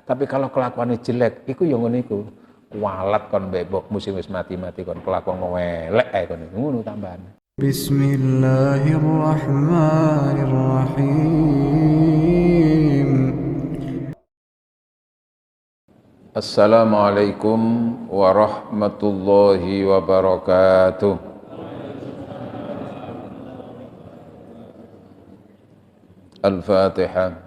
Tapi kalau kelakuannya jelek, iku yo ngono iku. Kualat kon bebok musim wis mati-mati kon kelakuan elek ae kon ngono tambahan. Bismillahirrahmanirrahim. Assalamualaikum warahmatullahi wabarakatuh. Al-Fatihah.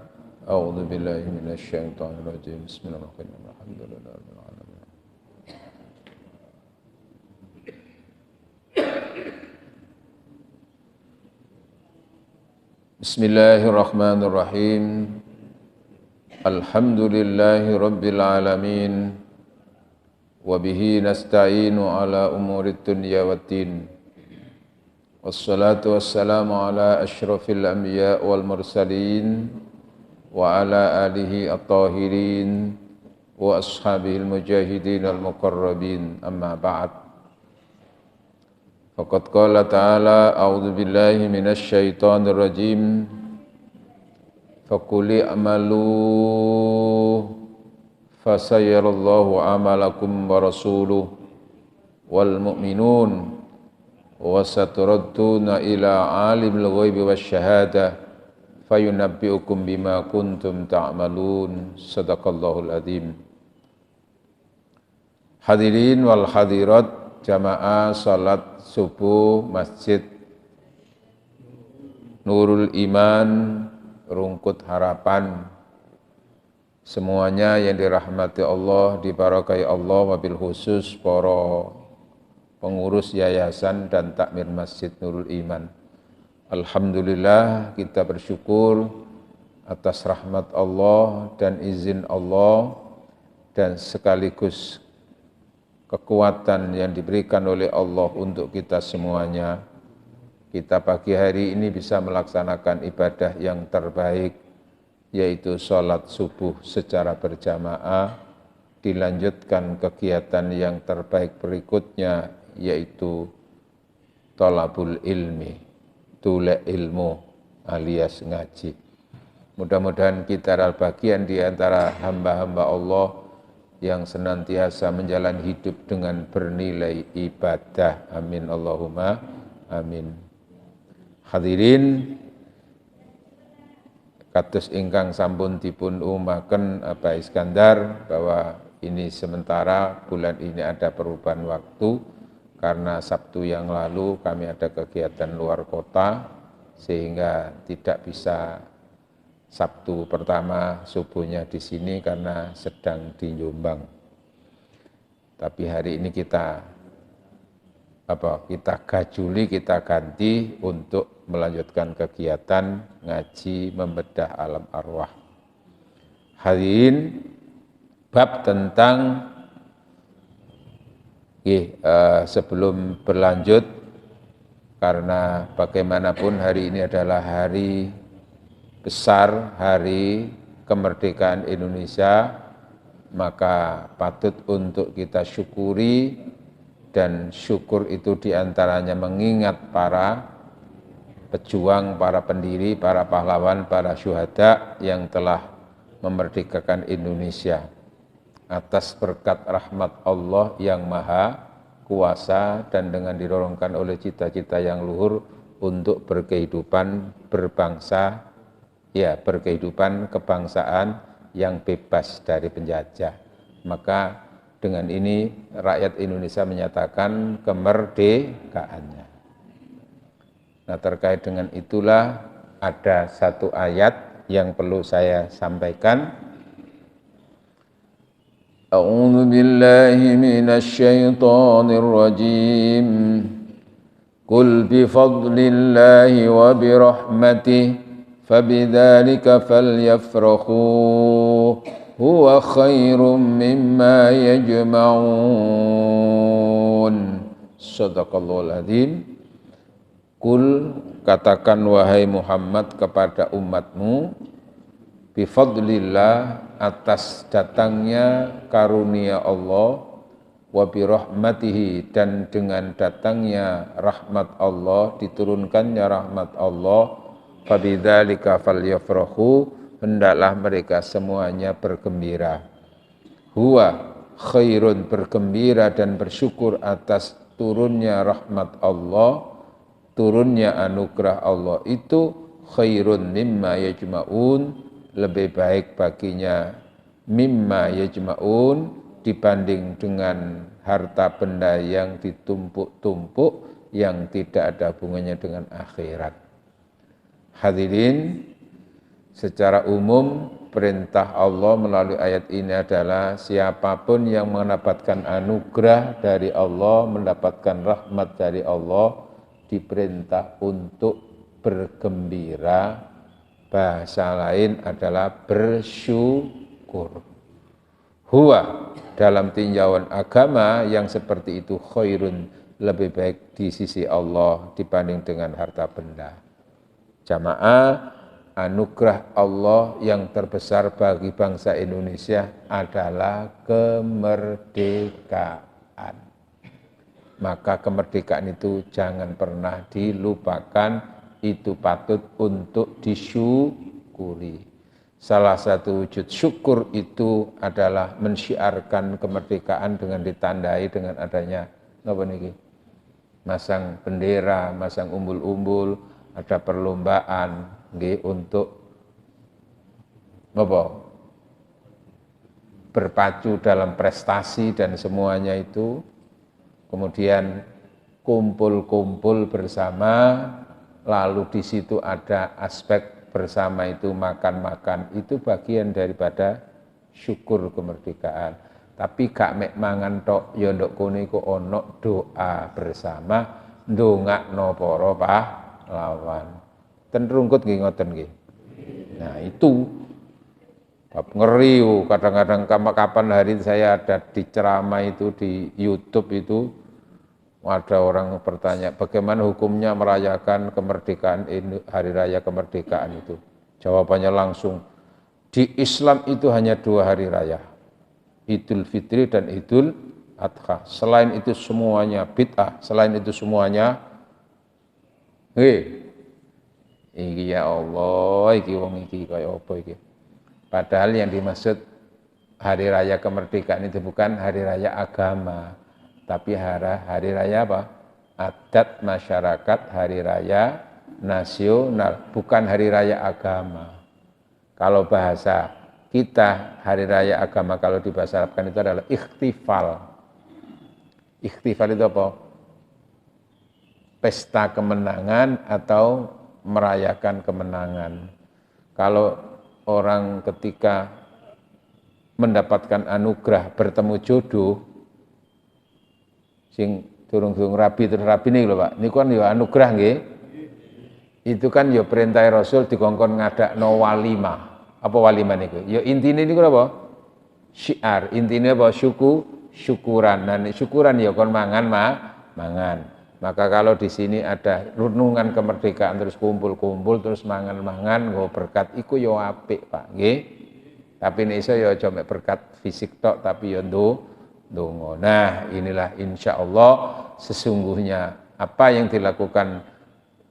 A'udzu billahi minasy syaithanir rajim. Bismillahirrahmanirrahim. Alhamdulillahirabbil alamin. Bismillahirrahmanirrahim. Alhamdulillahi rabbil alamin. Wa bihi nasta'inu ala umurid dunya waddin. Wassalatu wassalamu ala asyrafil anbiya wal mursalin wa ala alihi at-tahirin wa ashabihil mujahidin al muqarrabin amma ba'd. Faqad qala ta'ala a'udzu billahi minasy syaithanir rajim. Faqul i'malu fasayarallahu amalakum wa rasuluhu wal mu'minun wa saturadduna ila alimil ghaibi wasyahadah fayunabbi'ukum bima kuntum ta'malun. Sadaqallahul adzim. Hadirin wal hadirat jamaah salat subuh Masjid Nurul Iman Rungkut Harapan, semuanya yang dirahmati Allah, diberkahi Allah, wabil khusus para pengurus yayasan dan takmir Masjid Nurul Iman. Alhamdulillah, kita bersyukur atas rahmat Allah dan izin Allah dan sekaligus kekuatan yang diberikan oleh Allah untuk kita semuanya. Kita pagi hari ini bisa melaksanakan ibadah yang terbaik, yaitu sholat subuh secara berjamaah, dilanjutkan kegiatan yang terbaik berikutnya, yaitu thalabul ilmi, tulek ilmu alias ngaji. Mudah-mudahan kita adalah bagian di antara hamba-hamba Allah yang senantiasa menjalani hidup dengan bernilai ibadah. Amin Allahumma amin. Hadirin kados ingkang sampun dipun umumaken Bapak Iskandar bahwa ini sementara bulan ini ada perubahan waktu karena Sabtu yang lalu kami ada kegiatan luar kota sehingga tidak bisa Sabtu pertama subuhnya di sini karena sedang di Jombang. Tapi hari ini kita gajuli, kita ganti untuk melanjutkan kegiatan ngaji membedah alam arwah. Hadirin, bab tentang sebelum berlanjut, karena bagaimanapun hari ini adalah hari besar, hari kemerdekaan Indonesia, maka patut untuk kita syukuri, dan syukur itu diantaranya mengingat para pejuang, para pendiri, para pahlawan, para syuhada yang telah memerdekakan Indonesia atas berkat rahmat Allah yang maha kuasa dan dengan didorongkan oleh cita-cita yang luhur untuk berkehidupan berbangsa, berkehidupan kebangsaan yang bebas dari penjajah. Maka dengan ini rakyat Indonesia menyatakan kemerdekaannya. Nah, terkait dengan itulah ada satu ayat yang perlu saya sampaikan. A'udzu billahi minasy syaithanir rajim. Qul bi fadlillahi wa bi rahmatihi fabidzalika falyafrahu huwa khairum mimma yajma'un. Shadaqallahul adzim. Kul, katakan wahai Muhammad kepada umatmu, bifadlillah, atas datangnya karunia Allah, wa birahmatihi, dan dengan datangnya rahmat Allah, diturunkannya rahmat Allah, fabidzalika falyafrahu, hendaklah mereka semuanya bergembira. Huwa khairun, bergembira dan bersyukur atas turunnya rahmat Allah, turunnya anugerah Allah itu khairun mimma yajma'un, lebih baik baginya mimma yajma'un dibanding dengan harta benda yang ditumpuk-tumpuk yang tidak ada hubungannya dengan akhirat. Hadirin, secara umum perintah Allah melalui ayat ini adalah siapapun yang mendapatkan anugerah dari Allah, mendapatkan rahmat dari Allah, diperintah untuk bergembira. Bahasa lain adalah bersyukur. Huwa, dalam tinjauan agama yang seperti itu khairun, lebih baik di sisi Allah dibanding dengan harta benda. Jamaah, anugerah Allah yang terbesar bagi bangsa Indonesia adalah kemerdekaan. Maka kemerdekaan itu jangan pernah dilupakan, itu patut untuk disyukuri. Salah satu wujud syukur itu adalah mensyiarkan kemerdekaan dengan ditandai dengan adanya apa niki? Masang bendera, masang umbul-umbul, ada perlombaan nggih untuk apa? Berpacu dalam prestasi dan semuanya itu. Kemudian kumpul-kumpul bersama, lalu di situ ada aspek bersama itu makan-makan, itu bagian daripada syukur kemerdekaan. Tapi gak mek mangan tok, ya ndok kene iku ana doa bersama, ndongakno para pahlawan. Ten rungkut nggih ngoten nggih. Nah, itu bab ngeri, kadang-kadang kapan hari saya ada di ceramah itu di YouTube itu, ada orang bertanya, bagaimana hukumnya merayakan kemerdekaan, hari raya kemerdekaan itu? Jawabannya langsung, di Islam itu hanya 2 hari raya, Idul Fitri dan Idul Adha. Selain itu semuanya bid'ah, selain itu semuanya, iki ya Allah, iki wong iki kaya apa iki? Padahal yang dimaksud hari raya kemerdekaan itu bukan hari raya agama, tapi hari raya apa? Adat masyarakat, hari raya nasional, bukan hari raya agama. Kalau bahasa kita, hari raya agama kalau di bahasa Arab kan itu adalah ikhtifal. Ikhtifal itu apa? Pesta kemenangan atau merayakan kemenangan. Kalau orang ketika mendapatkan anugerah bertemu jodoh, sing durung-durung rabi terus rabi nih lho Pak, niku kan ya anugerah nggih. Itu kan ya perintah Rasul dikongkon ngadakno walimah. Apa walimah niku? Ya intine niku apa? Syiar, intine apa? Syukuran. Nah, syukuran ya kon mangan mangan. Maka kalau di sini ada renungan kemerdekaan terus kumpul-kumpul terus mangan-mangan nggo berkat iku ya apik Pak nggih. Tapi nek iso ya aja mek berkat fisik tok tapi ya dongo. Nah, inilah insya Allah sesungguhnya apa yang dilakukan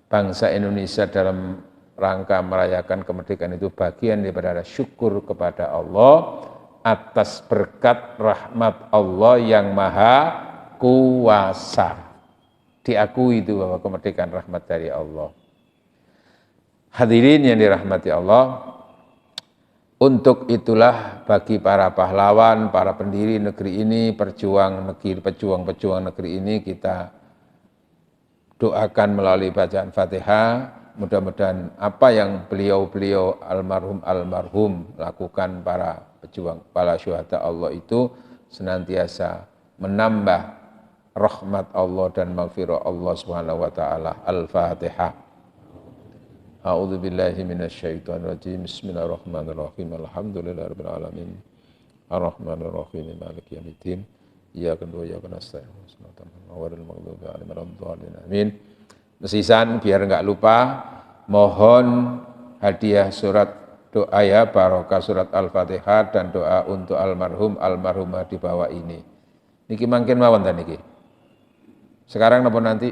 bangsa Indonesia dalam rangka merayakan kemerdekaan itu bagian daripada syukur kepada Allah atas berkat rahmat Allah yang maha kuasa. Diakui itu bahwa kemerdekaan rahmat dari Allah. Hadirin yang dirahmati Allah, untuk itulah bagi para pahlawan, para pendiri negeri ini, pejuang negeri ini, kita doakan melalui bacaan Fatihah, mudah-mudahan apa yang beliau-beliau almarhum lakukan, para pejuang, para syuhada Allah itu senantiasa menambah rahmat Allah dan maghfirah Allah Subhanahu wa taala. Al-Fatihah. A'udzu billahi minasyaitonir rajim. Bismillahirrahmanirrahim. Alhamdulillahirabbil alamin. Arrahmanir rahim. Maliki yaumiddin. Iyyaka na'budu wa iyyaka nasta'in. Ghairil maghdubi 'alaihim waladdallin. Amin. Sisan biar enggak lupa, mohon hadiah surat doa ya barokah surat Al-Fatihah dan doa untuk almarhum almarhumah di bawah ini. Niki mangkin mawon ta niki. Sekarang napa nanti?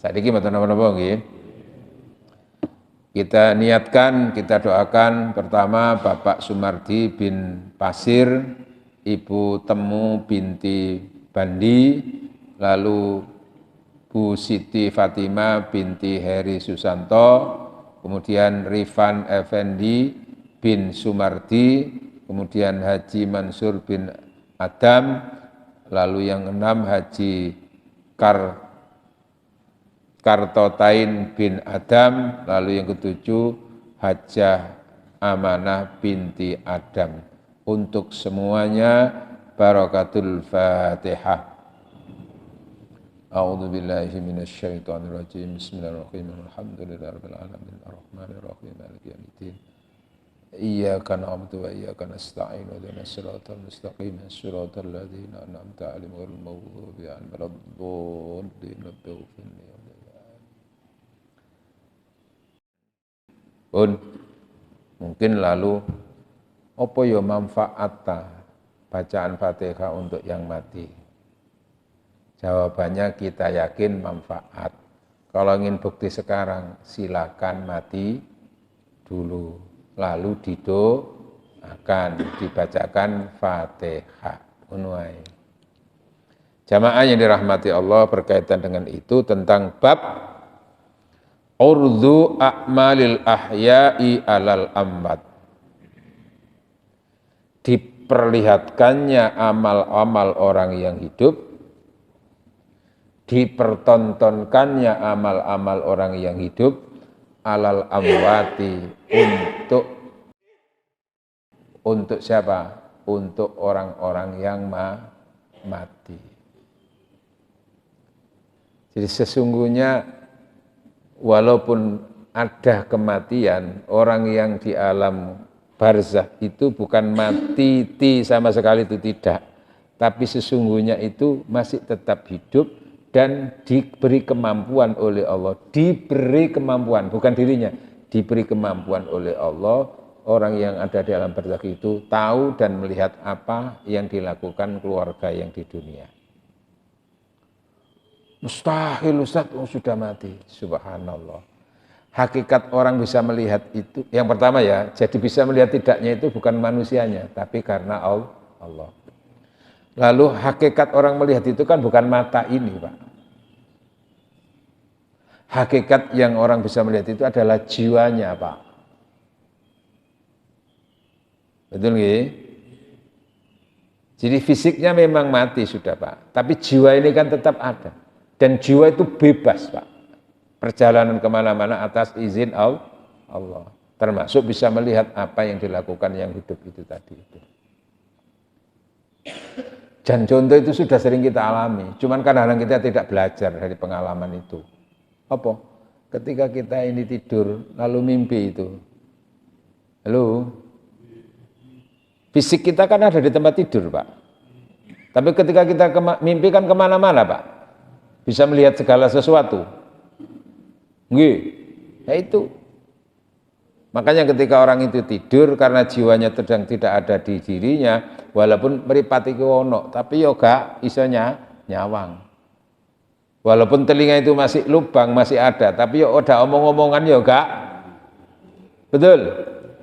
Saiki mboten napa-napa nggih. Kita niatkan, kita doakan pertama Bapak Sumardi bin Pasir, Ibu Temu binti Bandi, lalu Bu Siti Fatima binti Heri Susanto, kemudian Rifan Effendi bin Sumardi, kemudian Haji Mansur bin Adam, lalu yang enam Haji Kartotain bin Adam, lalu yang ketujuh Hajah Amanah binti Adam. Untuk semuanya barakatul Fatihah. A'udzu billahi minasy syaithanir rajim. Bismillahirrahmanirrahim. Alhamdulillahirabbil alamin arrahmanir rahim maliki yaumiddin. Iyyaka na'budu wa iyyaka nasta'in ihdinas siratal mustaqim siratal ladzina an'amta 'alaihim ghairil maghdubi 'alaihim waladdallin. Mungkin lalu apa ya manfaatnya bacaan Fatihah untuk yang mati? Jawabannya kita yakin manfaat. Kalau ingin bukti sekarang, silakan mati dulu, lalu akan dibacakan Fatihah. Unwai. Jamaah yang dirahmati Allah, berkaitan dengan itu tentang bab urdu a'malil ahya'i alal amwat. Diperlihatkannya amal-amal orang yang hidup, dipertontonkannya amal-amal orang yang hidup alal amwati, untuk siapa? Untuk orang-orang yang mati. Jadi sesungguhnya walaupun ada kematian, orang yang di alam barzah itu bukan mati sama sekali, itu tidak. Tapi sesungguhnya itu masih tetap hidup dan diberi kemampuan oleh Allah. Diberi kemampuan, bukan dirinya. Diberi kemampuan oleh Allah, orang yang ada di alam barzah itu tahu dan melihat apa yang dilakukan keluarga yang di dunia. Mustahil Ustaz, sudah mati. Subhanallah. Hakikat orang bisa melihat itu, yang pertama ya, jadi bisa melihat tidaknya itu bukan manusianya, tapi karena Allah. Lalu hakikat orang melihat itu kan bukan mata ini, Pak. Hakikat yang orang bisa melihat itu adalah jiwanya, Pak. Betul nggih? Jadi fisiknya memang mati sudah, Pak. Tapi jiwa ini kan tetap ada. Dan jiwa itu bebas, Pak. Perjalanan kemana-mana atas izin Allah. Termasuk bisa melihat apa yang dilakukan yang hidup itu tadi. Dan contoh itu sudah sering kita alami. Cuman kadang-kadang kita tidak belajar dari pengalaman itu. Apa? Ketika kita ini tidur, lalu mimpi itu. Halo? Fisik kita kan ada di tempat tidur, Pak. Tapi ketika kita mimpi kan kemana-mana, Pak. Bisa melihat segala sesuatu. Nggih, ya itu. Makanya ketika orang itu tidur karena jiwanya sedang tidak ada di dirinya, walaupun mripate iki ono, tapi yo gak iso nyawang. Walaupun telinga itu masih lubang, masih ada, tapi yo ada omong-omongan yo gak. Betul?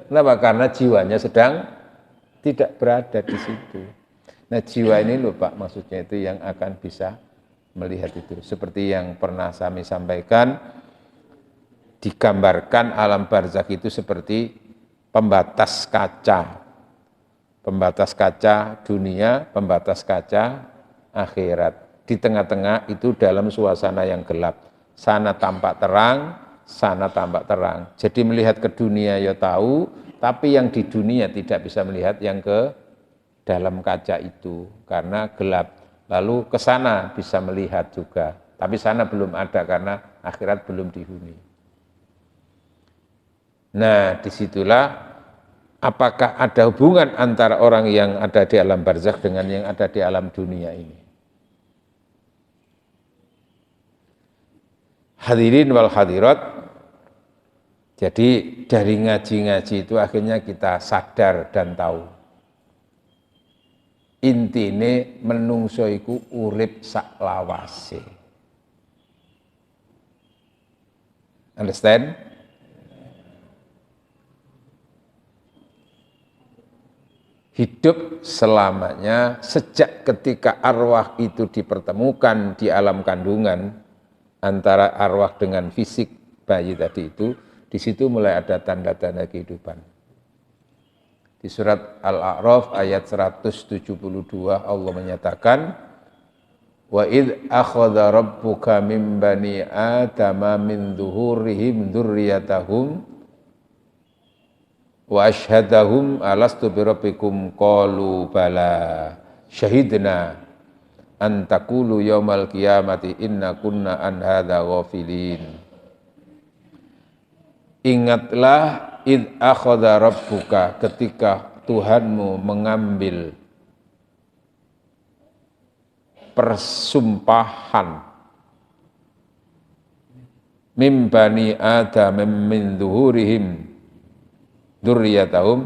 Kenapa? Karena jiwanya sedang tidak berada di situ. Nah, jiwa ini loh Pak, maksudnya itu yang akan bisa melihat itu. Seperti yang pernah kami sampaikan, digambarkan alam barzakh itu seperti pembatas kaca. Pembatas kaca dunia, pembatas kaca akhirat. Di tengah-tengah itu dalam suasana yang gelap. Sana tampak terang, sana tampak terang. Jadi melihat ke dunia ya tahu, tapi yang di dunia tidak bisa melihat yang ke dalam kaca itu karena gelap. Lalu ke sana bisa melihat juga, tapi sana belum ada karena akhirat belum dihuni. Nah, disitulah apakah ada hubungan antara orang yang ada di alam barzakh dengan yang ada di alam dunia ini? Hadirin wal hadirat, jadi dari ngaji-ngaji itu akhirnya kita sadar dan tahu. Intine menungso iku urip saklawase. Understand? hidup selamanya sejak ketika arwah itu dipertemukan di alam kandungan antara arwah dengan fisik bayi tadi itu, di situ mulai ada tanda-tanda kehidupan. Di surat Al-A'raf ayat 172 Allah menyatakan, wa id akhadha rabbuka min bani adama min zuhurihim dzurriyyatahum wa asyhadahum alastu birabbikum qalu bala syahidna an taqulu yaumal qiyamati inna kunna an hadza ghafilin. Ingatlah id akhadha rabbuka, ketika Tuhanmu mengambil persumpahan mim bani adam min zuhurihim dzurriyyatahum,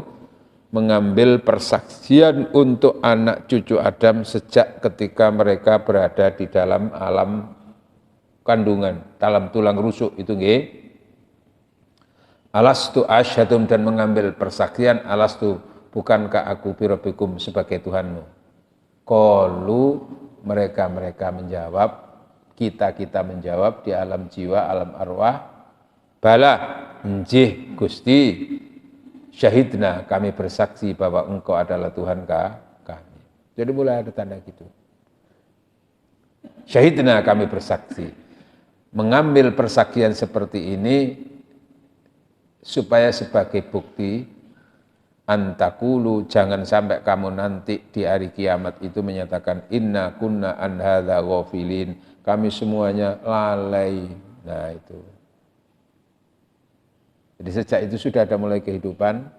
mengambil persaksian untuk anak cucu Adam sejak ketika mereka berada di dalam alam kandungan, dalam tulang rusuk itu nggih. Alastu asyhadum, dan mengambil persaksian, alastu, bukankah aku birabbikum sebagai Tuhanmu. Qalu, mereka menjawab, kita menjawab di alam jiwa, alam arwah, bala, njih Gusti, syahidna, kami bersaksi bahwa engkau adalah Tuhan kami. Jadi mulai ada tanda gitu. Syahidna, kami bersaksi. Mengambil persaksian seperti ini supaya sebagai bukti, antakulu, jangan sampai kamu nanti di hari kiamat itu menyatakan inna kunna an hadza ghafilin, kami semuanya lalai. Nah itu. Jadi sejak itu sudah ada mulai kehidupan,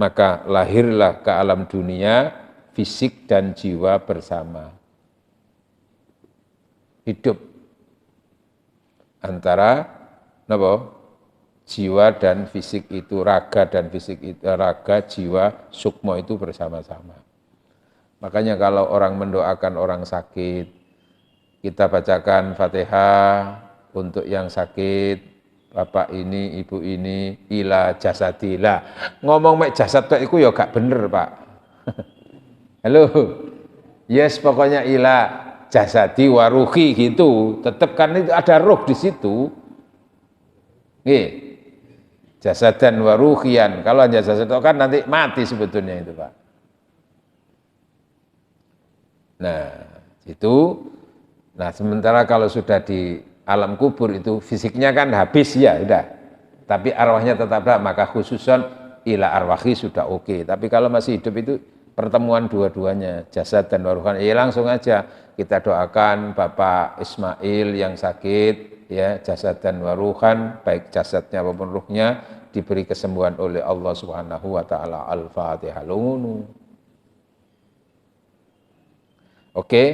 maka lahirlah ke alam dunia fisik dan jiwa bersama. Hidup antara napa? Jiwa dan fisik itu, raga dan fisik itu, raga, jiwa, sukma itu bersama-sama. Makanya kalau orang mendoakan orang sakit, kita bacakan Fatihah untuk yang sakit, bapak ini, ibu ini, ila jasadillah. Ngomong mek jasad itu ya gak bener, Pak. Halo. Yes, pokoknya ila jasadi waruhi gitu. Tetap kan itu ada ruh di situ. Nggih. Jasadan waruhian. Kalau hanya jasad kan nanti mati sebetulnya itu, Pak. Nah, itu. Nah, sementara kalau sudah di alam kubur itu fisiknya kan habis ya, udah. Tapi arwahnya tetap ada, maka khususan ila arwahi sudah oke. Tapi kalau masih hidup itu pertemuan dua-duanya, jasad dan waruhan. Ya langsung aja kita doakan Bapak Ismail yang sakit, ya jasad dan waruhan, baik jasadnya maupun ruhnya diberi kesembuhan oleh Allah Subhanahu wa taala. Al-Fatihah. Oke.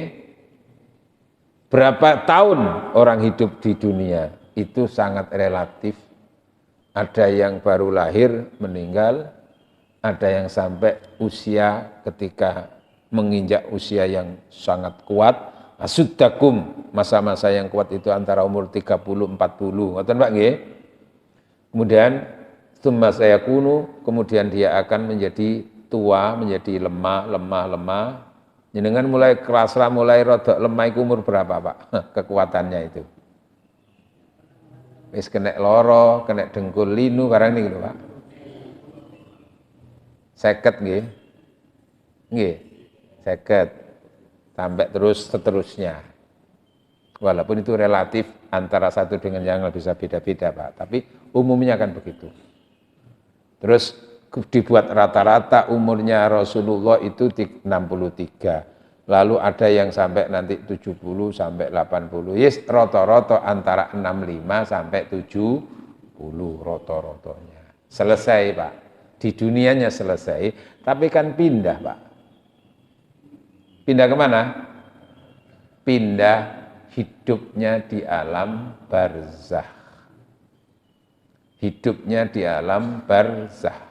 Berapa tahun orang hidup di dunia itu sangat relatif. Ada yang baru lahir meninggal, ada yang sampai usia ketika menginjak usia yang sangat kuat. Asuddakum, masa-masa yang kuat itu antara umur 30-40. Ngoten Pak nggih? Kemudian tsumma sayakunu, kemudian dia akan menjadi tua, menjadi lemah. Jenengan mulai kerasa, mulai rodok lemah itu umur berapa, Pak? Kekuatannya itu. Wis kena loro, kena dengkul linu barang niku lho, Pak. 50 nggih. Nggih. 50. Sampai terus seterusnya. Walaupun itu relatif antara satu dengan yang lain bisa beda-beda, Pak. Tapi umumnya kan begitu. Terus dibuat rata-rata umurnya Rasulullah itu 63. Lalu ada yang sampai nanti 70 sampai 80. Yes, rata-rata antara 65 sampai 70 rata-ratanya. Selesai, Pak. Di dunianya selesai, tapi kan pindah, Pak. Pindah kemana? Pindah hidupnya di alam barzakh. Hidupnya di alam barzakh.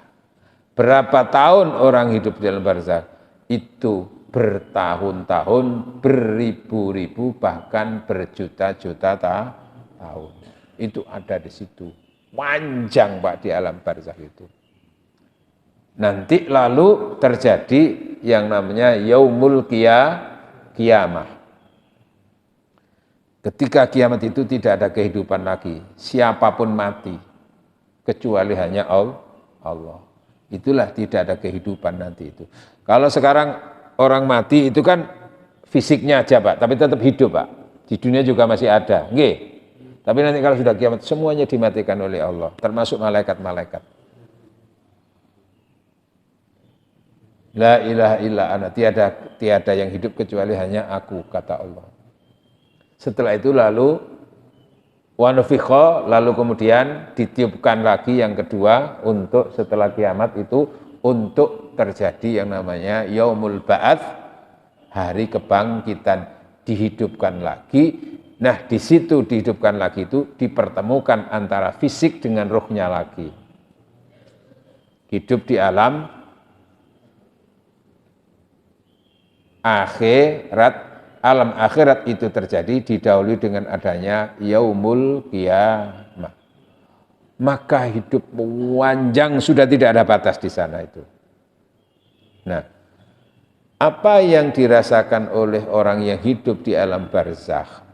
Berapa tahun orang hidup di alam barzakh? Itu bertahun-tahun, beribu-ribu, bahkan berjuta-juta tahun. Itu ada di situ. Panjang, Pak, di alam barzakh itu. Nanti lalu terjadi yang namanya yaumul kiamah. Ketika kiamat itu tidak ada kehidupan lagi, siapapun mati, kecuali hanya Allah. Itulah tidak ada kehidupan nanti itu. Kalau sekarang orang mati itu kan fisiknya aja Pak, tapi tetap hidup Pak. Di dunia juga masih ada, nggih. Tapi nanti kalau sudah kiamat semuanya dimatikan oleh Allah, termasuk malaikat-malaikat. La ilaha illa ana, tiada yang hidup kecuali hanya aku, kata Allah. Setelah itu lalu wanufikha, lalu kemudian ditiupkan lagi yang kedua untuk setelah kiamat itu untuk terjadi yang namanya yaumul ba'ats, hari kebangkitan, dihidupkan lagi. Nah, di situ dihidupkan lagi itu dipertemukan antara fisik dengan ruhnya lagi. Hidup di alam akhirat. Alam akhirat itu terjadi didahului dengan adanya yaumul qiyamah. Maka hidup panjang, sudah tidak ada batas di sana itu. Nah, apa yang dirasakan oleh orang yang hidup di alam barzakh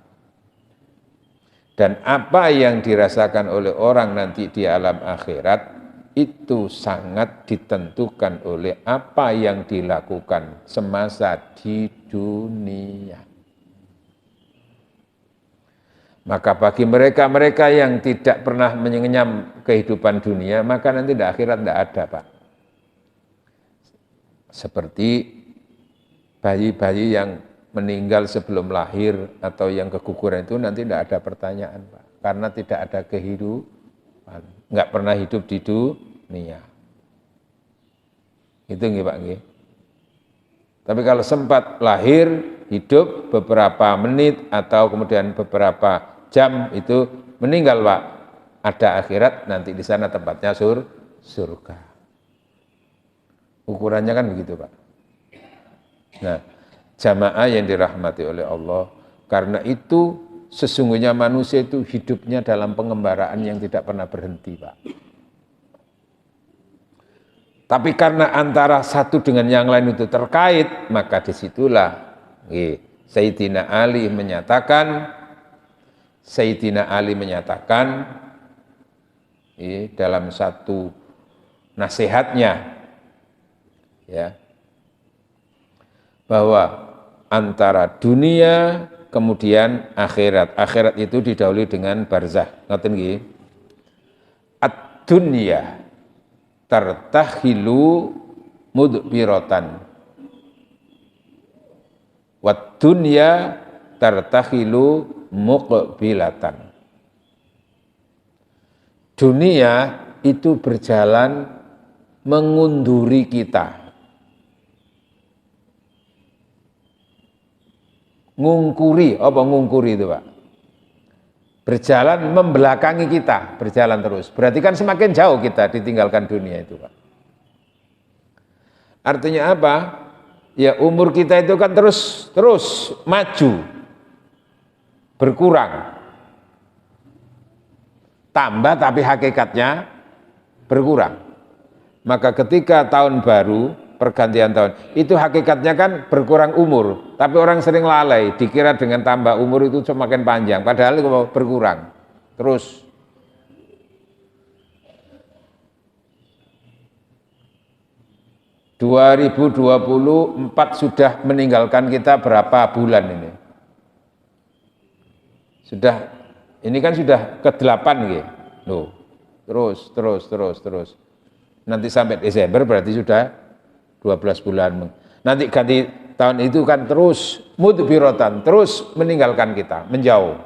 dan apa yang dirasakan oleh orang nanti di alam akhirat itu sangat ditentukan oleh apa yang dilakukan semasa di dunia. Maka bagi mereka-mereka yang tidak pernah mengenyam kehidupan dunia, maka nanti di akhirat tidak ada Pak. Seperti bayi-bayi yang meninggal sebelum lahir atau yang keguguran itu nanti tidak ada pertanyaan Pak. Karena tidak ada kehidupan, nggak pernah hidup di dunia. Itu nggih Pak nggih. Tapi kalau sempat lahir, hidup beberapa menit atau kemudian beberapa jam itu meninggal Pak, ada akhirat, nanti di sana tempatnya surga. Ukurannya kan begitu Pak. Nah, jamaah yang dirahmati oleh Allah, karena itu sesungguhnya manusia itu hidupnya dalam pengembaraan yang tidak pernah berhenti Pak. Tapi karena antara satu dengan yang lain itu terkait, maka disitulah Sayyidina Ali menyatakan dalam satu nasihatnya, ya, bahwa antara dunia kemudian akhirat. Akhirat itu didahului dengan barzakh. Ngoten nggih. Ad-dunya tartahilu mudbiratan. Wad dunya tartahilu muqbilatan. Dunia itu berjalan mengunduri kita. Ngungkuri, apa ngungkuri itu Pak? Berjalan membelakangi kita, berjalan terus. Berarti kan semakin jauh kita ditinggalkan dunia itu Pak. Artinya apa? Ya umur kita itu kan terus maju, berkurang. Tambah tapi hakikatnya berkurang. Maka ketika tahun baru, pergantian tahun, itu hakikatnya kan berkurang umur, tapi orang sering lalai, dikira dengan tambah umur itu semakin panjang, padahal itu berkurang terus. ...2024 sudah meninggalkan kita berapa bulan ini? Sudah, ini kan sudah ke-8 gitu. Loh, terus. Nanti sampai Desember berarti sudah 12 bulan. Nanti ganti tahun itu kan terus mudbiratan, terus meninggalkan kita, menjauh.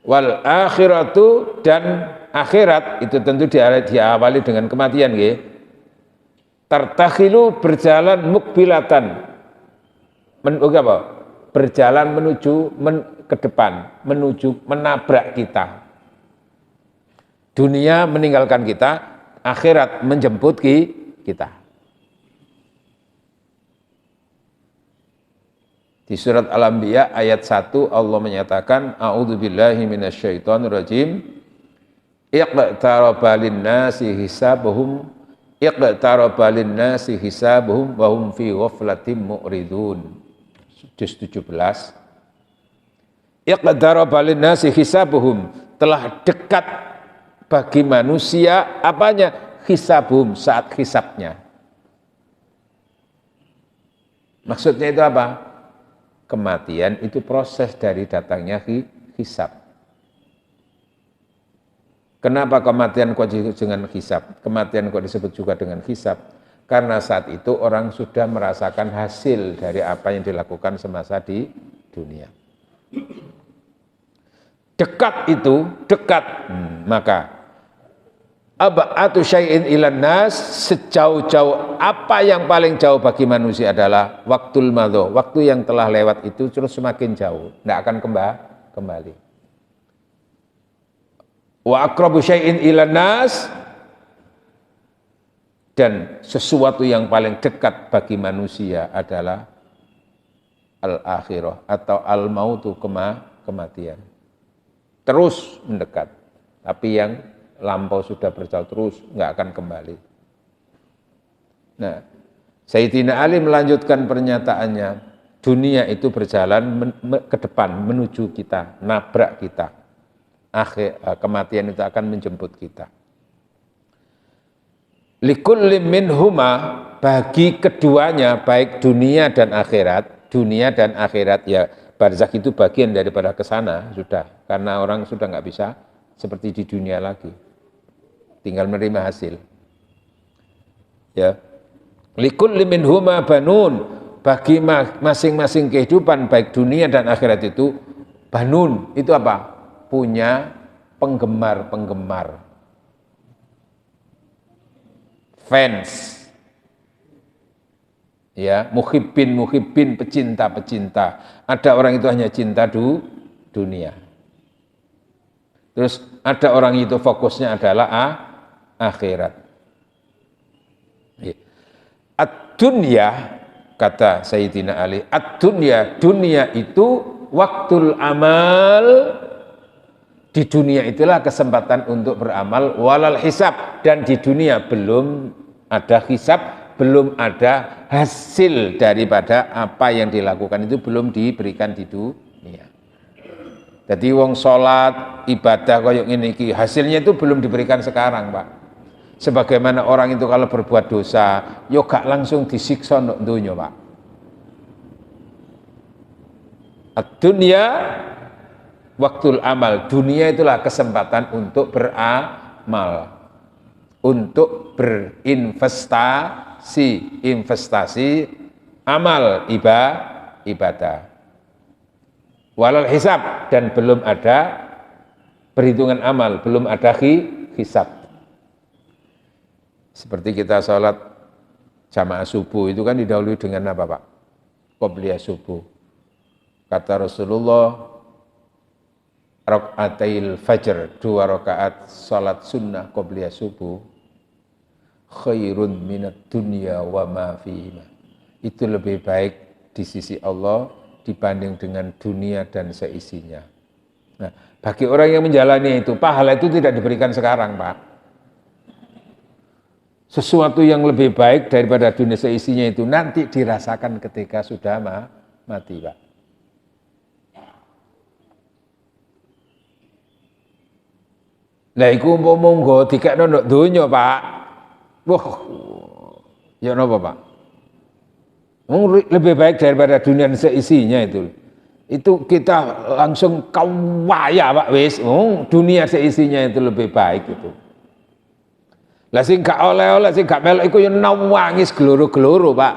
Wal akhiratu, dan akhirat itu tentu diawali dengan kematian nggih. Tartakhilu, berjalan mukbilatan. Berjalan menuju ke depan, menuju menabrak kita. Dunia meninggalkan kita, akhirat menjemput kita. Di surat Al-Anbiya ayat 1 Allah menyatakan a'udzubillahi minasyaitonirrajim iqtaraba lin-nasi hisabuhum iqtaraba lin-nasi hisabuhum wa hum fi ghaflatin mu'ridun. Juz 17. Iqtaraba lin-nasi hisabuhum, telah dekat bagi manusia apanya? Hisabuhum, saat hisabnya. Maksudnya itu apa? Kematian itu proses dari datangnya hisab. Kenapa kematian kok disebut dengan hisab? Kematian kok disebut juga dengan hisab? Karena saat itu orang sudah merasakan hasil dari apa yang dilakukan semasa di dunia. Dekat itu, dekat. Maka ab'atu syai'in ilan nas, sejauh-jauh apa yang paling jauh bagi manusia adalah waktul madho, waktu yang telah lewat itu terus semakin jauh, tidak akan kembali. Wa aqrabu syai'in ilan nas, dan sesuatu yang paling dekat bagi manusia adalah al-akhirah atau al-mautu, kematian. Terus mendekat, tapi yang lampau sudah berjauh terus, nggak akan kembali. Nah, Sayyidina Ali melanjutkan pernyataannya, dunia itu berjalan ke depan menuju kita, nabrak kita. Kematian itu akan menjemput kita. Likulli minhuma, bagi keduanya, baik dunia dan akhirat, ya barzakh itu bagian daripada kesana sudah, karena orang sudah nggak bisa seperti di dunia lagi, tinggal menerima hasil. Ya, likulli minhuma banun, bagi masing-masing kehidupan baik dunia dan akhirat itu banun, itu apa? Punya penggemar, fans, ya, muhibbin, pecinta. Ada orang itu hanya cinta dunia. Terus ada orang itu fokusnya adalah akhirat. Ad-dunya, kata Sayyidina Ali, ad-dunya, dunia itu waktul amal. Di dunia itulah kesempatan untuk beramal, walal hisab, dan di dunia belum ada hisab, belum ada hasil daripada apa yang dilakukan itu belum diberikan di dunia. Jadi wong sholat, ibadah koyok ini, hasilnya itu belum diberikan sekarang, Pak. Sebagaimana orang itu kalau berbuat dosa, yo gak langsung disiksa nduk dunya, Pak. Ad-dunya waktul amal, dunia itulah kesempatan untuk beramal, untuk investasi amal, ibadah. Walal hisab, dan belum ada perhitungan amal, belum ada hisab. Seperti kita sholat jamaah subuh itu kan didahului dengan apa, Pak? Qobliyah subuh. Kata Rasulullah, raka'atil fajr, 2 rakaat salat sunnah qobliyah subuh, khairun minad dunya wa ma fiha. Itu lebih baik di sisi Allah dibanding dengan dunia dan seisinya. Nah, bagi orang yang menjalani itu, pahala itu tidak diberikan sekarang, Pak. Sesuatu yang lebih baik daripada dunia seisinya itu nanti dirasakan ketika sudah mati, Pak. Lah iku monggo dikekno nduk donya, Pak. Wah. Ya napa, Pak? Lebih baik daripada dunia seisinya itu. Itu kita langsung kaya, Pak, wis. Dunia seisinya itu lebih baik itu. Lah sing gak oleh-oleh, sing gak melok iku ya nangis gloro-gloro, Pak.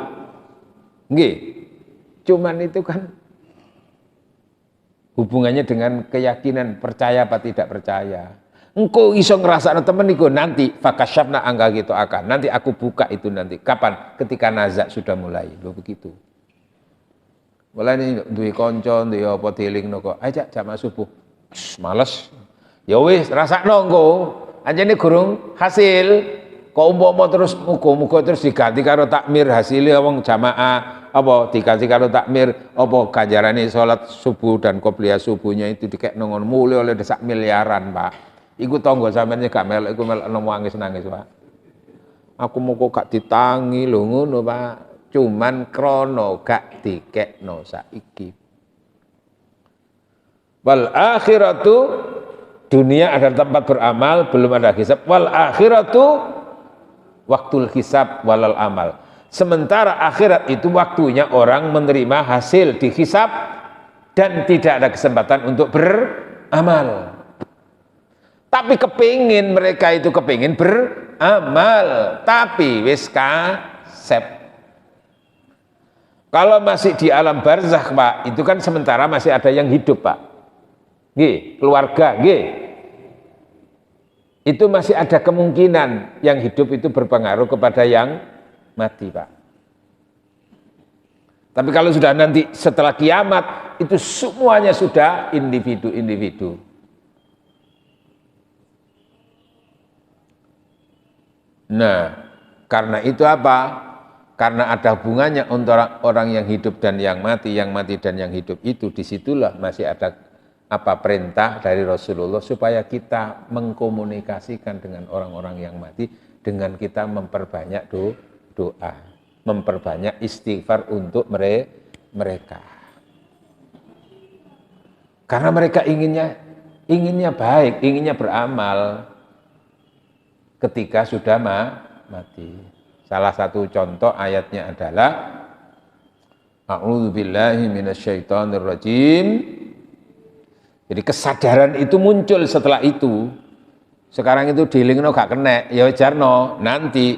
Nggih. Cuman itu kan hubungannya dengan keyakinan, percaya apa tidak percaya. Engkau iso ngerasakno temen iku nanti fakasyafna angka gitu akan. Nanti aku buka itu nanti. Kapan? Ketika nazak sudah mulai. Loh begitu. Mulai ini duwe kanca, duwe apa dielingno kok. Ajak jamaah subuh. Males. Ya wis rasakno engko. Anjene gurung hasil. Kok umpama terus muga-muga terus diganti karo takmir hasilnya wong jamaah apa diganti karo takmir apa ganjarane salat subuh dan qobliyah subuhnya itu dikekno ngono mulai oleh sak miliaran, Pak. Iku tangga sampeyan gak melok iku melok nangis-nangis, Pak. Aku mau kok gak ditangi lho ngono, Pak. Cuman krono gak dikekno saiki. Wal akhiratu, dunia adalah tempat beramal, belum ada hisab. Wal akhiratu waktul hisab walal amal. Sementara akhirat itu waktunya orang menerima hasil dihisab dan tidak ada kesempatan untuk beramal. Tapi mereka itu kepingin beramal, tapi wis kasep. Kalau masih di alam barzakh, Pak, itu kan sementara masih ada yang hidup, Pak. Nggih, keluarga, nggih. Itu masih ada kemungkinan yang hidup itu berpengaruh kepada yang mati, Pak. Tapi kalau sudah nanti setelah kiamat, itu semuanya sudah individu-individu. Nah, karena itu apa? Karena ada hubungannya antara orang yang hidup dan yang mati dan yang hidup itu, disitulah masih ada perintah dari Rasulullah supaya kita mengkomunikasikan dengan orang-orang yang mati dengan kita memperbanyak doa, memperbanyak istighfar untuk mereka. Karena mereka inginnya baik, inginnya beramal ketika sudah mati. Salah satu contoh ayatnya adalah A'udzubillahi minasyaitonirrajim. Jadi kesadaran itu muncul setelah itu. Sekarang itu dilingno gak kena, ya jarno nanti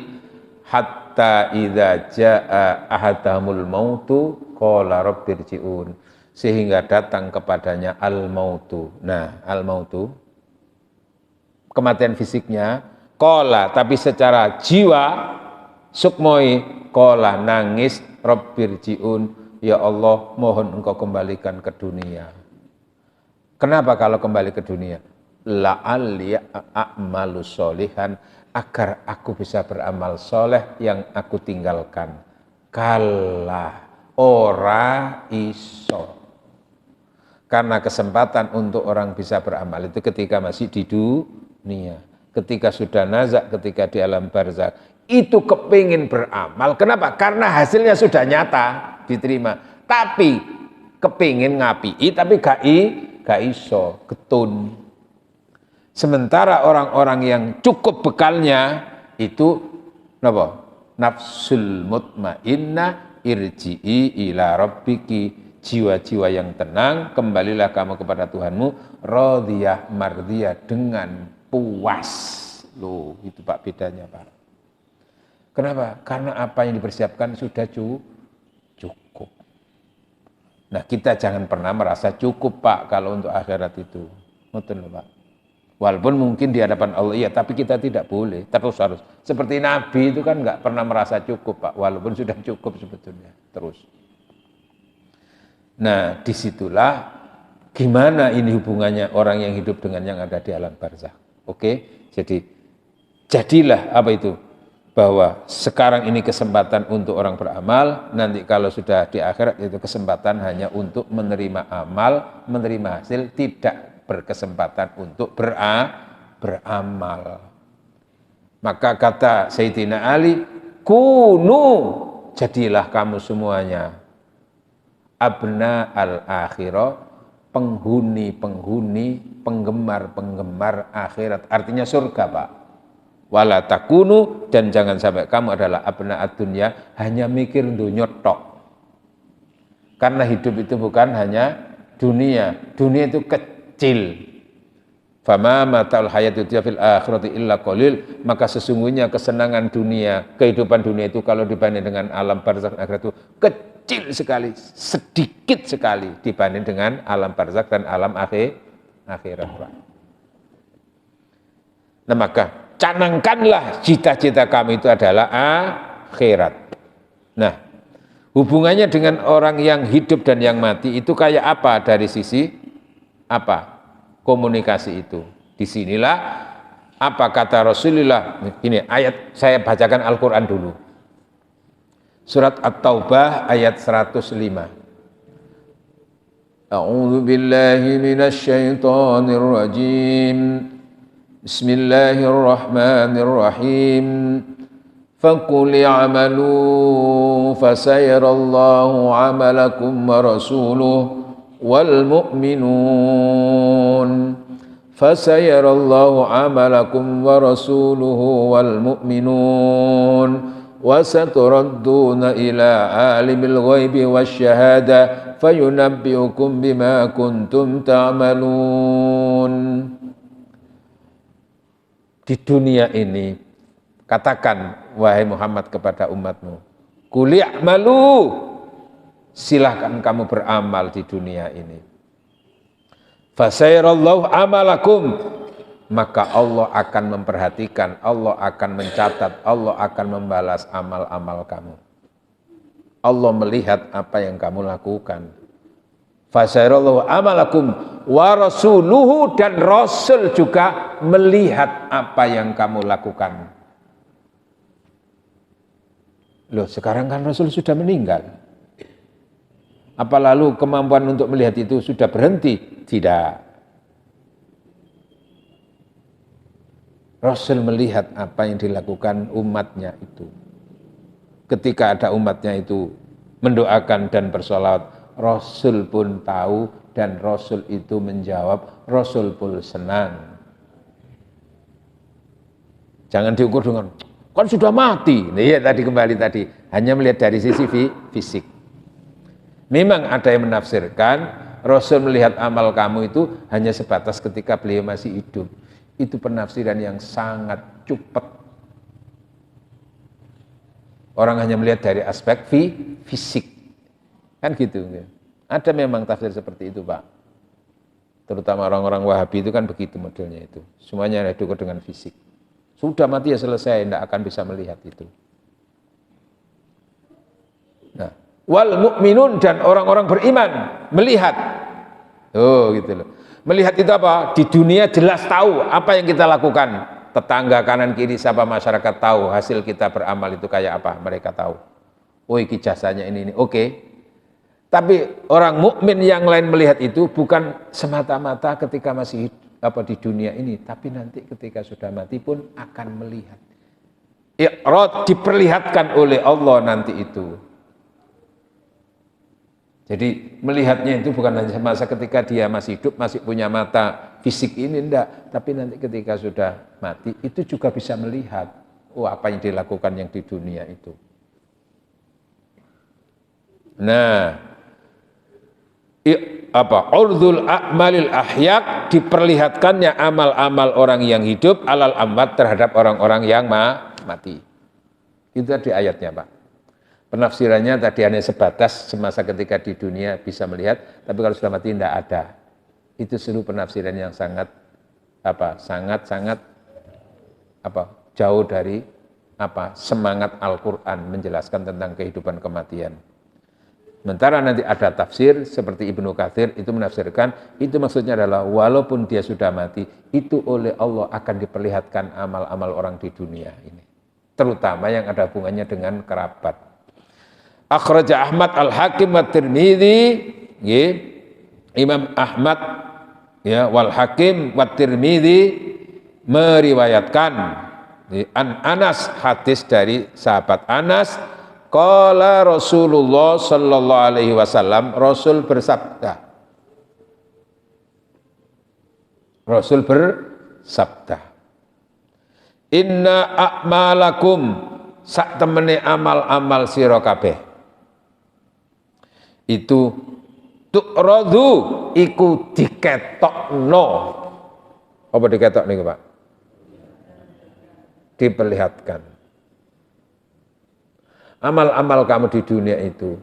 hatta idza jaa ahadamul mautu qala rabbirji'un, sehingga datang kepadanya al-mautu. Nah, al-mautu kematian fisiknya, qala tapi secara jiwa sukmoi qala nangis rabbirji'un, ya Allah mohon engkau kembalikan ke dunia. Kenapa kalau kembali ke dunia? La'alli a'malu sholihan, agar aku bisa beramal soleh yang aku tinggalkan. Kala ora iso. Karena kesempatan untuk orang bisa beramal itu ketika masih di dunia. Ketika sudah nazak, ketika di alam barzakh, itu kepingin beramal. Kenapa? Karena hasilnya sudah nyata, diterima. Tapi kepingin ngapi'i, tapi gak iso, ketun. Sementara orang-orang yang cukup bekalnya itu napa? Nafsul mutmainnah irji'i ila rabbiki, jiwa-jiwa yang tenang, kembalilah kamu kepada Tuhanmu, radiyah mardiyah, dengan puas. Loh, itu Pak bedanya, Pak. Kenapa? Karena apa yang dipersiapkan sudah cukup. Nah, kita jangan pernah merasa cukup, Pak, kalau untuk akhirat itu. Betul, Pak. Walaupun mungkin di hadapan Allah, iya, tapi kita tidak boleh, terus harus. Seperti Nabi itu kan nggak pernah merasa cukup, Pak, walaupun sudah cukup sebetulnya, terus. Nah, disitulah gimana ini hubungannya orang yang hidup dengan yang ada di alam barzakh. Oke, jadilah apa itu? Bahwa sekarang ini kesempatan untuk orang beramal, nanti kalau sudah di akhirat itu kesempatan hanya untuk menerima amal, menerima hasil, tidak berkesempatan untuk beramal. Maka kata Sayyidina Ali, kunu, jadilah kamu semuanya abna al-akhirah, penghuni-penghuni, penggemar-penggemar akhirat, artinya surga, Pak. Wala takunu, dan jangan sampai kamu adalah abna ad-dunya, hanya mikir dunya tok. Karena hidup itu bukan hanya dunia itu kecil. Fama matal hayatud dunya fil akhirati illa qalil, maka sesungguhnya kesenangan dunia, kehidupan dunia itu kalau dibanding dengan alam barzakh akhirat itu kecil sekali, sedikit sekali dibanding dengan alam barzakh dan alam akhirat. Nah, maka canangkanlah cita-cita kami itu adalah akhirat. Nah, hubungannya dengan orang yang hidup dan yang mati itu kayak apa dari sisi apa? Komunikasi itu. Disinilah apa kata Rasulullah. Ini ayat, saya bacakan Al-Quran dulu. Surat At-Taubah ayat 105. A'udzu billahi minasy syaithanir rajim. Bismillahirrahmanirrahim. فقل اعملوا فسيرى الله عملكم ورسوله والمؤمنون فسيرى الله عملكم ورسوله والمؤمنون وستردون إلى عالم الغيب والشهادة فينبئكم بما كنتم تعملون. Di dunia ini, katakan wahai Muhammad kepada umatmu, qul i'malu, silahkan kamu beramal di dunia ini. Fasayrallahu amalakum, maka Allah akan memperhatikan, Allah akan mencatat, Allah akan membalas amal-amal kamu. Allah melihat apa yang kamu lakukan. Fasayrallahu amalakum wa rasuluhu, dan Rasul juga melihat apa yang kamu lakukan. Loh, sekarang kan Rasul sudah meninggal. Apa lalu kemampuan untuk melihat itu sudah berhenti? Tidak. Rasul melihat apa yang dilakukan umatnya itu. Ketika ada umatnya itu mendoakan dan bersolawat, Rasul pun tahu dan Rasul itu menjawab, Rasul pun senang. Jangan diukur dengan, kan sudah mati. Nah, ya tadi kembali tadi, hanya melihat dari sisi fisik. Memang ada yang menafsirkan, Rasul melihat amal kamu itu hanya sebatas ketika beliau masih hidup. Itu penafsiran yang sangat cepat. Orang hanya melihat dari aspek fisik. Kan gitu. Ada memang tafsir seperti itu, Pak. Terutama orang-orang Wahabi itu kan begitu modelnya itu. Semuanya diukur dengan fisik. Sudah mati ya selesai, tidak akan bisa melihat itu. Nah, wal mukminun, dan orang-orang beriman melihat. Oh, gitu loh. Melihat itu apa? Di dunia jelas tahu apa yang kita lakukan. Tetangga kanan kiri siapa masyarakat tahu hasil kita beramal itu kayak apa, mereka tahu. Oh, iki jasanya ini. Oke. Tapi orang mukmin yang lain melihat itu bukan semata-mata ketika masih di dunia ini, tapi nanti ketika sudah mati pun akan melihat. Iqrad, diperlihatkan oleh Allah nanti itu. Jadi melihatnya itu bukan hanya masa ketika dia masih hidup, masih punya mata fisik ini, enggak. Tapi nanti ketika sudah mati, itu juga bisa melihat, apa yang dilakukan yang di dunia itu. Nah, urdul a'malil ahyak, diperlihatkannya amal-amal orang yang hidup alal amwat, terhadap orang-orang yang mati. Itu di ayatnya, Pak. Penafsirannya tadi hanya sebatas semasa ketika di dunia bisa melihat, tapi kalau sudah mati tidak ada. Itu seluruh penafsiran yang sangat jauh dari semangat Al-Qur'an menjelaskan tentang kehidupan kematian. Sementara nanti ada tafsir seperti Ibnu Katsir itu menafsirkan, itu maksudnya adalah walaupun dia sudah mati, itu oleh Allah akan diperlihatkan amal-amal orang di dunia ini. Terutama yang ada hubungannya dengan kerabat. Akhraja Ahmad Al-Hakim wa Tirmidzi, Imam Ahmad wal Hakim wa Tirmidzi meriwayatkan an Anas, hadis dari sahabat Anas, qala Rasulullah sallallahu alaihi wasallam, Rasul bersabda. Inna a'malakum, sak temene amal-amal sira kabeh itu tu'radu, iku diketokno. Apa diketok niku, Pak? Diperlihatkan. Amal-amal kamu di dunia itu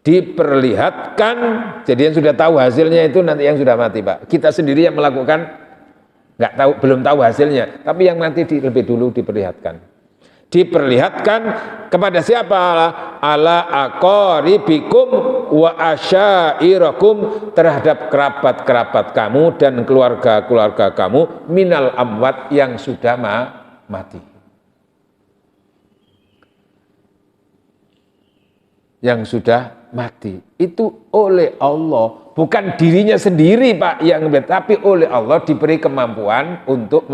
diperlihatkan. Jadi yang sudah tahu hasilnya itu nanti yang sudah mati, Pak. Kita sendiri yang melakukan nggak tahu, belum tahu hasilnya, tapi yang nanti lebih dulu diperlihatkan. Diperlihatkan kepada siapa? Ala aqaribikum wa asyairakum, terhadap kerabat-kerabat kamu dan keluarga-keluarga kamu, minal amwat, yang sudah mati. Yang sudah mati itu oleh Allah, bukan dirinya sendiri, Pak, yang tapi oleh Allah diberi kemampuan untuk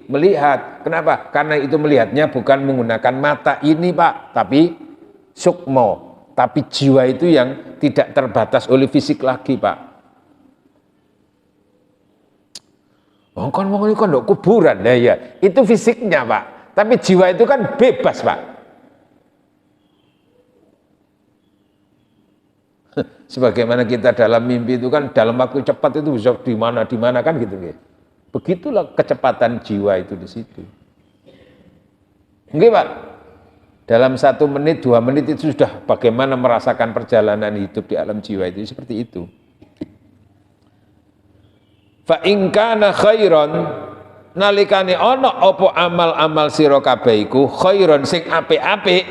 melihat. Kenapa? Karena itu melihatnya bukan menggunakan mata ini Pak, tapi sukmo. Tapi jiwa itu yang tidak terbatas oleh fisik lagi Pak. Kan ini kan kuburan, ya itu fisiknya Pak. Tapi jiwa itu kan bebas Pak. Sebagaimana kita dalam mimpi itu kan dalam waktu cepat itu bisa di mana kan gitu ya. Begitulah kecepatan jiwa itu di situ. Enggak Pak. Dalam 1 menit, 2 menit itu sudah bagaimana merasakan perjalanan hidup di alam jiwa itu seperti itu. Fa in kana khairon nalikane ana apa amal-amal sira kabeh iku khairon sing apik-apik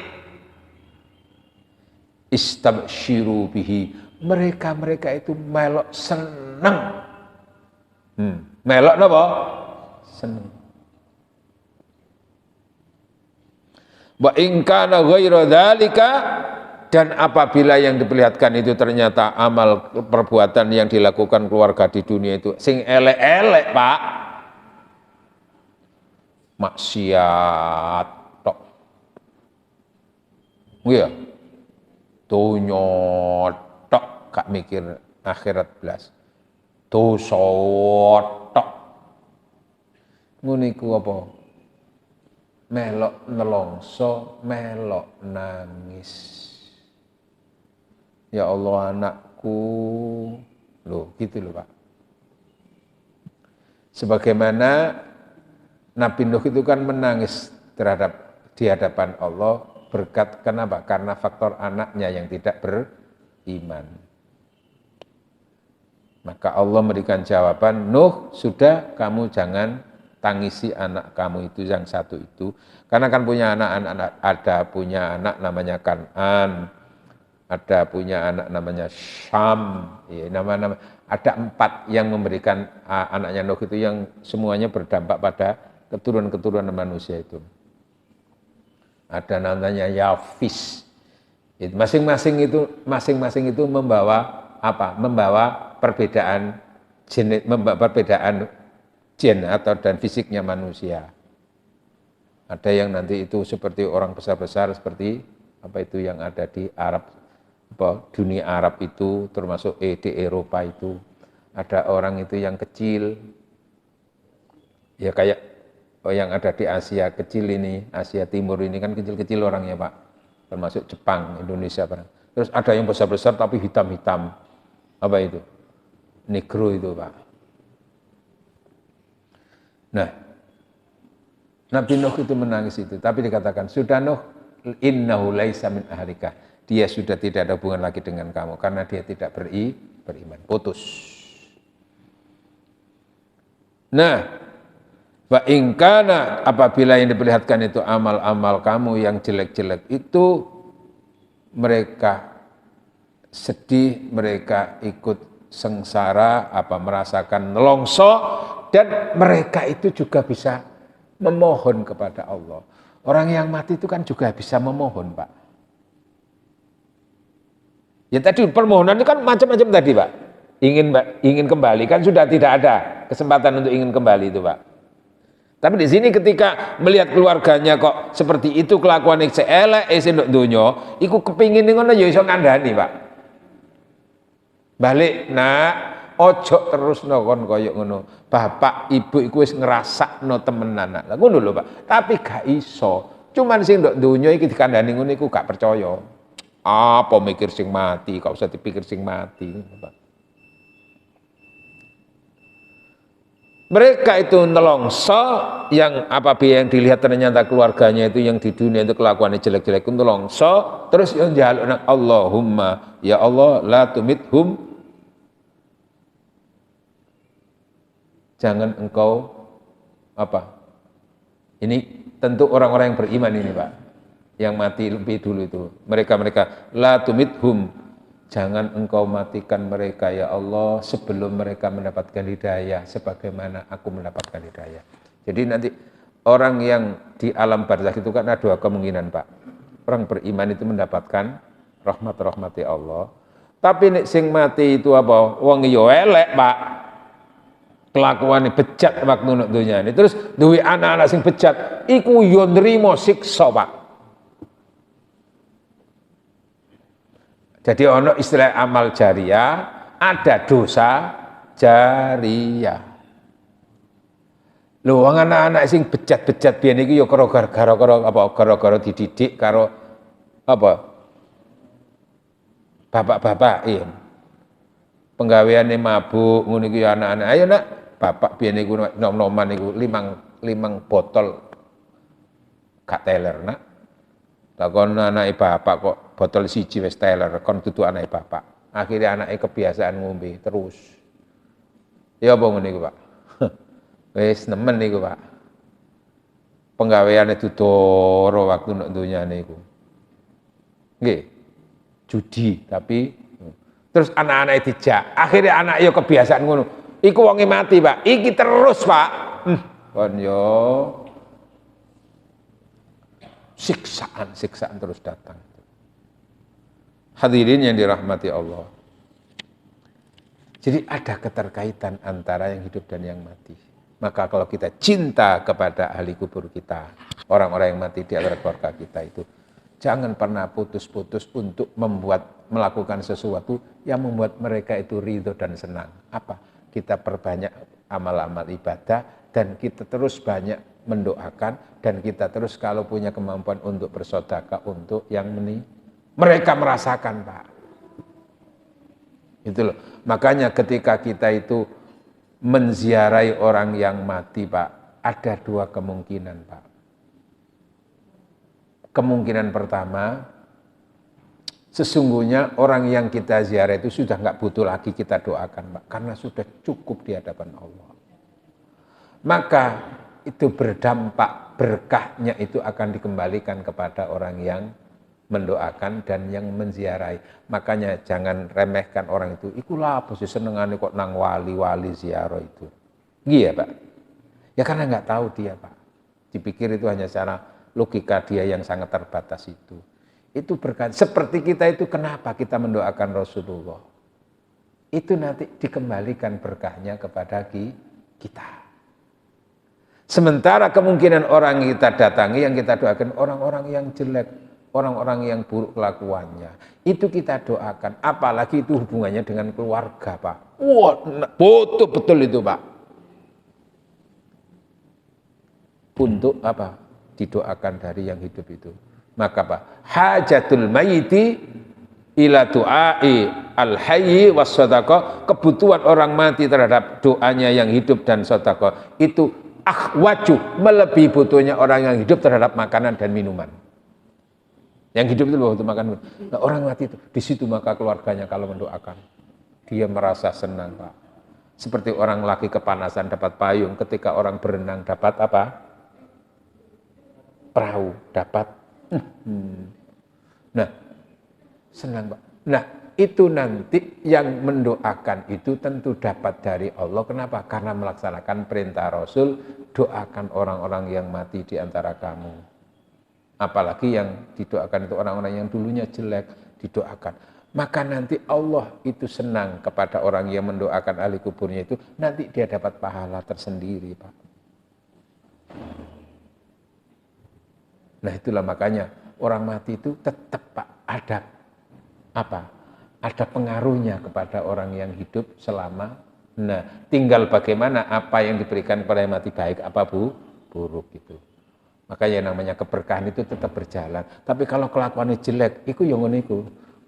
istabsyiru bihi, mereka itu melok seneng. Melok napa? Seneng. Wa in kana ghairu dzalika, dan apabila yang diperlihatkan itu ternyata amal perbuatan yang dilakukan keluarga di dunia itu sing elek-elek Pak, maksiat tok. Iya. Donya tok gak mikir akhirat blas. Dosa tok. Ngono iku apa? Melok nelongso, melok nangis. Ya Allah anakku, loh gitu loh Pak. Sebagaimana Nabi Nuh itu kan menangis di hadapan Allah berkat kenapa? Karena faktor anaknya yang tidak beriman. Maka Allah memberikan jawaban, Nuh sudah kamu jangan tangisi anak kamu itu yang satu itu, karena kan punya anak-anak, ada punya anak namanya Kan'an, ada punya anak namanya Syam, ya, nama-nama ada 4 yang memberikan anaknya Nuh itu yang semuanya berdampak pada keturunan-keturunan manusia itu. Ada namanya Yafis. Masing-masing itu membawa apa? Membawa perbedaan jenis, perbedaan gen atau dan fisiknya manusia. Ada yang nanti itu seperti orang besar-besar seperti apa itu yang ada di Arab, apa, dunia Arab itu termasuk di Eropa itu. Ada orang itu yang kecil, ya kayak yang ada di Asia kecil ini, Asia Timur ini kan kecil-kecil orangnya Pak, termasuk Jepang, Indonesia Pak. Terus ada yang besar-besar tapi hitam-hitam, apa itu? Negro itu Pak. Nah, Nabi Nuh itu menangis itu, tapi dikatakan, sudah Nuh, innahu laisa min ahlika. Dia sudah tidak ada hubungan lagi dengan kamu, karena dia tidak beriman. Putus. Nah, wa in kana, apabila yang diperlihatkan itu amal-amal kamu yang jelek-jelek itu, mereka sedih, mereka ikut sengsara, merasakan nelongso, dan mereka itu juga bisa memohon kepada Allah. Orang yang mati itu kan juga bisa memohon Pak. Ya tadi permohonan itu kan macam-macam tadi Pak. Ingin kembali, kan sudah tidak ada kesempatan untuk ingin kembali itu Pak. Tapi di sini ketika melihat keluarganya kok seperti itu kelakuan yang seelek nduk donya, iku kepingin ngono ya iso ngandani Pak. Balik nak, ojo terus kon koyo ngono. Bapak ibu iku wis ngrasakno temenan nak. Lah ngono lho Pak. Tapi gak iso. Cuman sing nduk donya iki dikandani ngono iku gak percaya. Apa mikir sing mati, gak usah dipikir sing mati, Pak. Mereka itu nelongso yang apabila yang dilihat ternyata keluarganya itu yang di dunia itu kelakuannya jelek-jelek itu nelongso, terus yang njaluk nang Allahumma ya Allah la tumithum, jangan engkau apa? Ini tentu orang-orang yang beriman ini Pak, yang mati lebih dulu itu. Mereka la tumithum, jangan engkau matikan mereka ya Allah sebelum mereka mendapatkan hidayah sebagaimana aku mendapatkan hidayah. Jadi nanti orang yang di alam barzakh itu kan ada 2 kemungkinan Pak. Orang beriman itu mendapatkan rahmat-rahmati Allah. Tapi nek sing mati itu apa? Wong yo elek Pak. kelakuane bejat waktu nek dunyane, terus duwe anak-anak sing bejat, iku yo nrimo siksa, Pak. Jadi ono istilah amal jariyah, ada dosa jariyah. Lho wong anak-anak sing bejat-bejat biyen iki ya gara-gara dididik karo apa? Bapak-bapak iya. Penggaweane mabuk ngono iki anak-anak. Ayo nak, bapak biyen iku nom-noman iku limang botol gak teler nak. Takon anake bapak kok botol siji wis teler, kon dudu anake bapak. Akhirnya anake kebiasaan ngombe terus. Ya apa ngene iku, Pak? Wis nemen iku, Pak. Penggaweane dudoro waktu nek dunyane iku. Nggih. Judi, tapi terus anak-anake dijak. Akhirnya anak yo kebiasaan ngono. Iku wonge mati, Pak. Iki terus, Pak. Kon yo siksaan terus datang. Hadirin yang dirahmati Allah. Jadi ada keterkaitan antara yang hidup dan yang mati. Maka kalau kita cinta kepada ahli kubur kita, orang-orang yang mati di antara keluarga kita itu, jangan pernah putus-putus untuk melakukan sesuatu yang membuat mereka itu ridho dan senang. Apa? Kita perbanyak amal-amal ibadah dan kita terus banyak mendoakan dan kita terus kalau punya kemampuan untuk bersedekah untuk yang mereka merasakan, Pak. Itu loh. Makanya ketika kita itu menziarahi orang yang mati, Pak, ada dua kemungkinan, Pak. Kemungkinan pertama, sesungguhnya orang yang kita ziarah itu sudah nggak butuh lagi kita doakan, Pak, karena sudah cukup di hadapan Allah. Maka itu berdampak, berkahnya itu akan dikembalikan kepada orang yang mendoakan dan yang menziarahi. Makanya jangan remehkan orang itu. Ikulah apa sih senengane kok nang wali-wali ziarah itu. Iya, Pak. Ya karena nggak tahu dia, Pak. Dipikir itu hanya secara logika dia yang sangat terbatas itu. Itu berkata seperti kita itu kenapa kita mendoakan Rasulullah? Itu nanti dikembalikan berkahnya kepada kita. Sementara kemungkinan orang yang kita datangi, yang kita doakan orang-orang yang jelek, orang-orang yang buruk kelakuannya, itu kita doakan. Apalagi itu hubungannya dengan keluarga, Pak. Wah, betul itu, Pak. Untuk apa? Didoakan dari yang hidup itu. Maka Pak, hajatul mayyiti ila du'ai al-hayyi was sadaqah, kebutuhan orang mati terhadap doanya yang hidup dan sedekah itu akhwaju, melebihi butuhnya orang yang hidup terhadap makanan dan minuman. Yang hidup itu butuh makan. Nah, orang mati itu di situ maka keluarganya kalau mendoakan dia merasa senang, Pak. Seperti orang lagi kepanasan dapat payung, ketika orang berenang dapat apa? Perahu, dapat Nah, senang, Pak. Nah, itu nanti yang mendoakan itu tentu dapat dari Allah. Kenapa? Karena melaksanakan perintah Rasul, doakan orang-orang yang mati di antara kamu. Apalagi yang didoakan itu orang-orang yang dulunya jelek, didoakan. Maka nanti Allah itu senang kepada orang yang mendoakan ahli kuburnya itu, nanti dia dapat pahala tersendiri, Pak. Nah, itulah makanya orang mati itu tetap, Pak, ada apa? Ada pengaruhnya kepada orang yang hidup selama. Nah, tinggal bagaimana apa yang diberikan kepada yang mati baik apa buruk gitu. Makanya yang namanya keberkahan itu tetap berjalan. Tapi kalau kelakuannya jelek, iku yang ngono iku.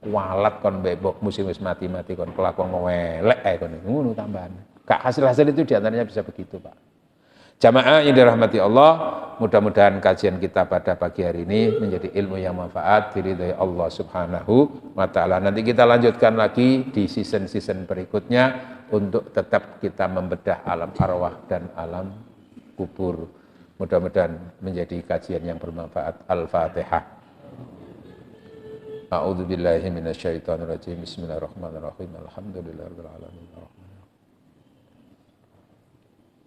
Kualat kon bebok musim wis mati-mati kon kelakuan ngewelek kon ngono tambahan. Kak hasil-hasil itu diantaranya bisa begitu, Pak. Jamaah yang dirahmati Allah, mudah-mudahan kajian kita pada pagi hari ini menjadi ilmu yang manfaat diridhai Allah Subhanahu wa taala. Nanti kita lanjutkan lagi di season-season berikutnya untuk tetap kita membedah alam arwah dan alam kubur. Mudah-mudahan menjadi kajian yang bermanfaat. Al-Fatihah. A'udzubillahi minasyaitonirrajim. Bismillahirrahmanirrahim. Alhamdulillahirabbil alamin.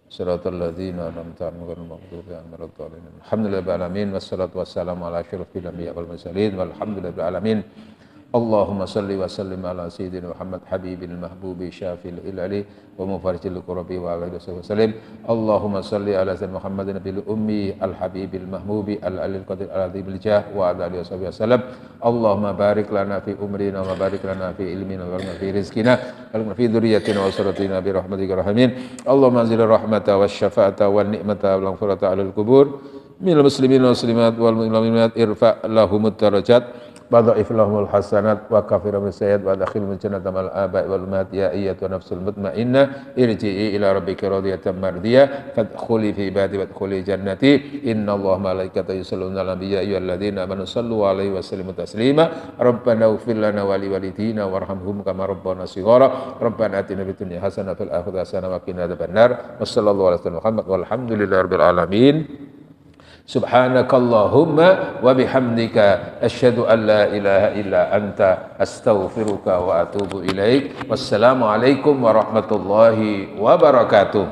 Shiratal ladzina an'amta 'alaihim ghairil maghdubi 'alaihim waladdallin. Alhamdulillahirabbil alamin wassalatu wassalamu ala asyrofil anbiya'i wal mursalin walhamdulillahirabbil alamin. Allahumma salli wa sallim ala sayyidina Muhammad habibil mahbubi syafil ilali wa mufarijil qurabi wa alihi wasallam. Allahumma salli ala sayyidina Muhammadin nabil ummi al habibil mahbubi al alil qadir al adhibil jah wa ala alihi wasallam. Allahumma barik lana fi umrina wa barik lana fi ilmina wa barik fi rizqina wa fi dzurriyyatina wa usratina bi rahmatika rahimin. Allahumma anzil rahmata was syafa'ata wan ni'mata wal maghfirata alal kubur minal muslimin wal muslimat wal mu'minat irfa lahumud darajat Badha'if lahumul hasanat wa kafir min sayyid wa dakhilul jannata mal aba'i wal ummahat ya ayyatu nafsul mutmainnah irji'i ila rabbika radiyatan mardiyah fadkhuli fi ibadi wadkhuli jannati innallaha malaikatahu yusholluna 'alan nabiyyi ya ayyuhalladzina amanu shallu 'alaihi wa sallimu taslima rabbana ighfir lana wa liwalidina warhamhum kama rabbana shighara rabbana atina fid dunya hasanah wa fil akhirati hasanah wa qina adzabannar wa sallallahu alaihi wa sallam walhamdulillahi rabbil alamin. Subhanakallahumma wa bihamdika asyhadu an la ilaha illa anta astaghfiruka wa atubu ilaik. Wassalamu alaikum warahmatullahi wabarakatuh.